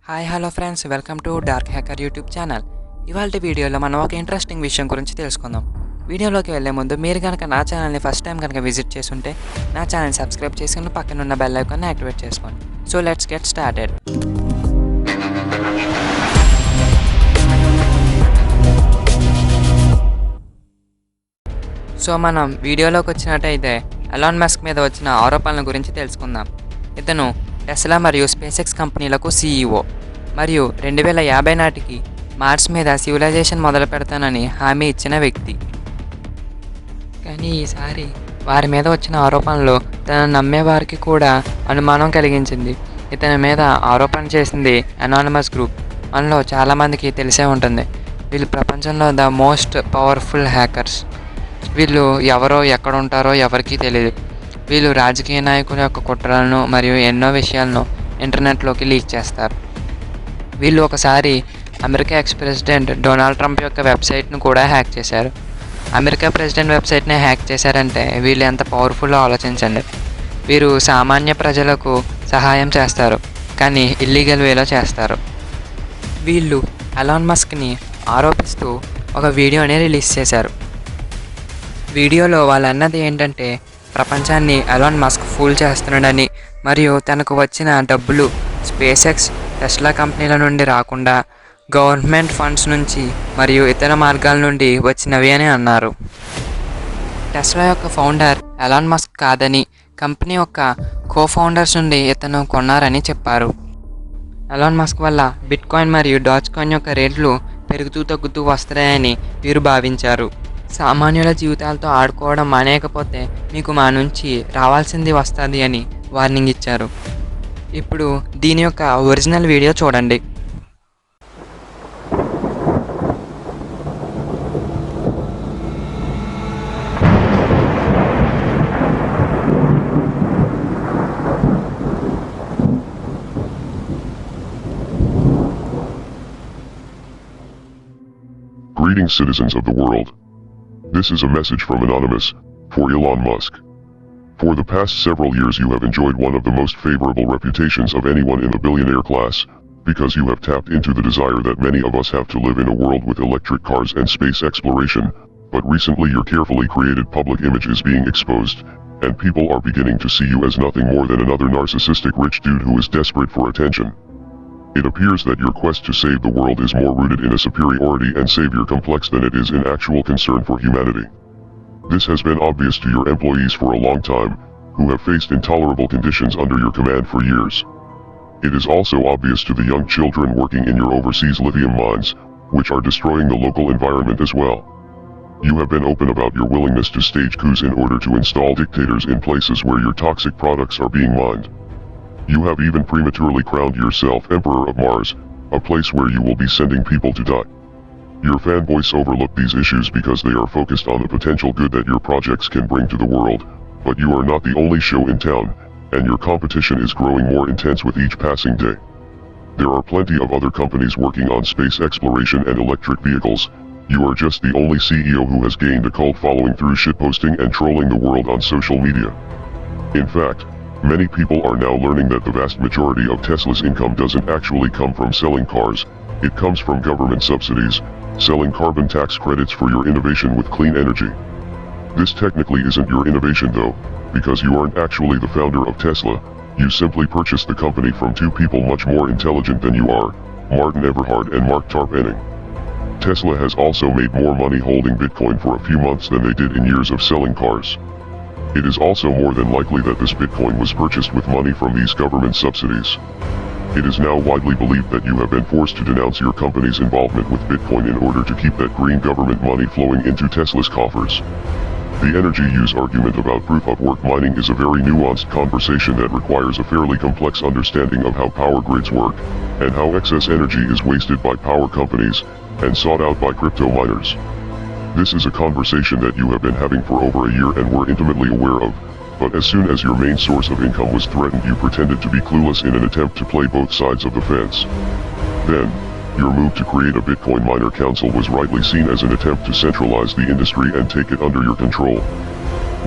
Hi hello friends, welcome to dark hacker YouTube channel. ఇవాళ వీడియోలో మనం ఒక ఇంట్రెస్టింగ్ విషయం గురించి తెలుసుకుందాం. వీడియోలోకి వెళ్ళే ముందు మీరు కనుక నా ఛానల్ని ఫస్ట్ టైం కనుక విజిట్ చేసుంటే నా ఛానల్ సబ్స్క్రైబ్ చేసుకుని పక్కన ఉన్న బెల్ ఐకాన్ని యాక్టివేట్ చేసుకోండి. So let's get started. So మనం వీడియోలోకి వచ్చినట్టయితే ఎలాన్ మస్క్ మీద వచ్చిన ఆరోపణల గురించి తెలుసుకుందాం. ఇతను టెస్లా మరియు స్పేస్ ఎక్స్ కంపెనీలకు CEO మరియు 2050 నాటికి మార్స్ మీద సివిలైజేషన్ మొదలు పెడతానని హామీ ఇచ్చిన వ్యక్తి. కానీ ఈసారి వారి మీద వచ్చిన ఆరోపణలు తనను నమ్మేవారికి కూడా అనుమానం కలిగించింది. ఇతని మీద ఆరోపణ చేసింది అనానిమస్ గ్రూప్. మనలో చాలామందికి తెలిసే ఉంటుంది. వీళ్ళు ప్రపంచంలో ద మోస్ట్ పవర్ఫుల్ హ్యాకర్స్. వీళ్ళు ఎవరో ఎక్కడ ఉంటారో ఎవరికీ తెలియదు. వీళ్ళు రాజకీయ నాయకుల యొక్క కుట్రలను మరియు ఎన్నో విషయాలను ఇంటర్నెట్లోకి లీక్ చేస్తారు. వీళ్ళు ఒకసారి America ex president Donald Trump యొక్క వెబ్సైట్ను కూడా హ్యాక్ చేశారు. అమెరికా ప్రెసిడెంట్ వెబ్సైట్ని హ్యాక్ చేశారంటే వీళ్ళు ఎంత పవర్ఫుల్లో ఆలోచించండి. వీరు సామాన్య ప్రజలకు సహాయం చేస్తారు, కానీ ఇల్లీగల్ వేలో చేస్తారు. వీళ్ళు ఎలాన్ మస్క్ని ఆరోపిస్తూ ఒక వీడియోని రిలీజ్ చేశారు. వీడియోలో వాళ్ళు అన్నది ఏంటంటే, ప్రపంచాన్ని ఎలాన్ మస్క్ ఫూల్ చేస్తున్నాడని మరియు తనకు వచ్చిన డబ్బులు స్పేస్ ఎక్స్, టెస్లా కంపెనీల నుండి రాకుండా గవర్నమెంట్ ఫండ్స్ నుంచి మరియు ఇతర మార్గాల నుండి వచ్చినవి అని అన్నారు. టెస్లా యొక్క ఫౌండర్ ఎలాన్ మస్క్ కాదని కంపెనీ యొక్క కో-ఫౌండర్స్ నుండి ఇతను కొన్నారని చెప్పారు. ఎలాన్ మస్క్ వల్ల బిట్కాయిన్ మరియు డాజ్ కాయిన్ యొక్క రేట్లు పెరుగుతూ తగ్గుతూ వస్తాయని వీరు భావించారు. సామాన్యుల జీవితాలతో ఆడుకోవడం మానేయకపోతే మీకు మా నుంచి రావాల్సింది వస్తుంది అని వార్నింగ్ ఇచ్చారు. ఇప్పుడు దీని యొక్క ఒరిజినల్ వీడియో చూడండి. Greetings, citizens of the world. This is a message from Anonymous, for Elon Musk. For the past several years you have enjoyed one of the most favorable reputations of anyone in the billionaire class, because you have tapped into the desire that many of us have to live in a world with electric cars and space exploration, but recently your carefully created public image is being exposed, and people are beginning to see you as nothing more than another narcissistic rich dude who is desperate for attention. It appears that your quest to save the world is more rooted in a superiority and savior complex than it is in actual concern for humanity. This has been obvious to your employees for a long time, who have faced intolerable conditions under your command for years. It is also obvious to the young children working in your overseas lithium mines, which are destroying the local environment as well. You have been open about your willingness to stage coups in order to install dictators in places where your toxic products are being mined. You have even prematurely crowned yourself Emperor of Mars, a place where you will be sending people to die. Your fanboys overlook these issues because they are focused on the potential good that your projects can bring to the world, but you are not the only show in town, and your competition is growing more intense with each passing day. There are plenty of other companies working on space exploration and electric vehicles. You are just the only CEO who has gained a cult following through shitposting and trolling the world on social media. In fact, many people are now learning that the vast majority of Tesla's income doesn't actually come from selling cars, it comes from government subsidies, selling carbon tax credits for your innovation with clean energy. This technically isn't your innovation though, because you aren't actually the founder of Tesla, you simply purchased the company from two people much more intelligent than you are, Martin Eberhard and Mark Tarpenning. Tesla has also made more money holding Bitcoin for a few months than they did in years of selling cars. It is also more than likely that this Bitcoin was purchased with money from these government subsidies. It is now widely believed that you have been forced to denounce your company's involvement with Bitcoin in order to keep that green government money flowing into Tesla's coffers. The energy use argument about proof of work mining is a very nuanced conversation that requires a fairly complex understanding of how power grids work, and how excess energy is wasted by power companies, and sought out by crypto miners. This is a conversation that you have been having for over a year and were intimately aware of, but as soon as your main source of income was threatened you pretended to be clueless in an attempt to play both sides of the fence. Then, your move to create a Bitcoin miner council was rightly seen as an attempt to centralize the industry and take it under your control.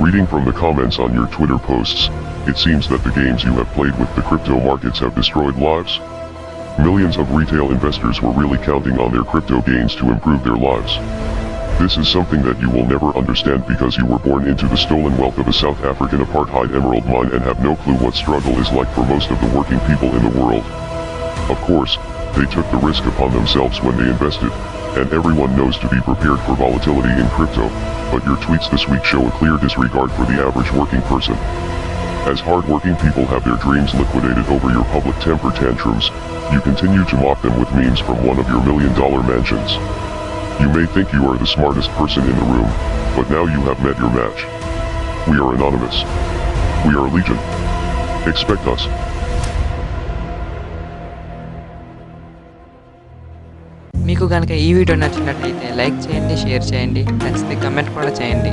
Reading from the comments on your Twitter posts, it seems that the games you have played with the crypto markets have destroyed lives. Millions of retail investors were really counting on their crypto gains to improve their lives. This is something that you will never understand because you were born into the stolen wealth of a South African apartheid emerald mine and have no clue what struggle is like for most of the working people in the world. Of course, they took the risk upon themselves when they invested, and everyone knows to be prepared for volatility in crypto, but your tweets this week show a clear disregard for the average working person. As hard-working people have their dreams liquidated over your public temper tantrums, you continue to mock them with memes from one of your million-dollar mansions. You may think you are the smartest person in the room, but now you have met your match. We are anonymous. We are legion. Expect us. మీకు కనుక ఈ video నచ్చినట్లయితే like చేయండి, share చేయండి, నచ్చితే comment కూడా చేయండి.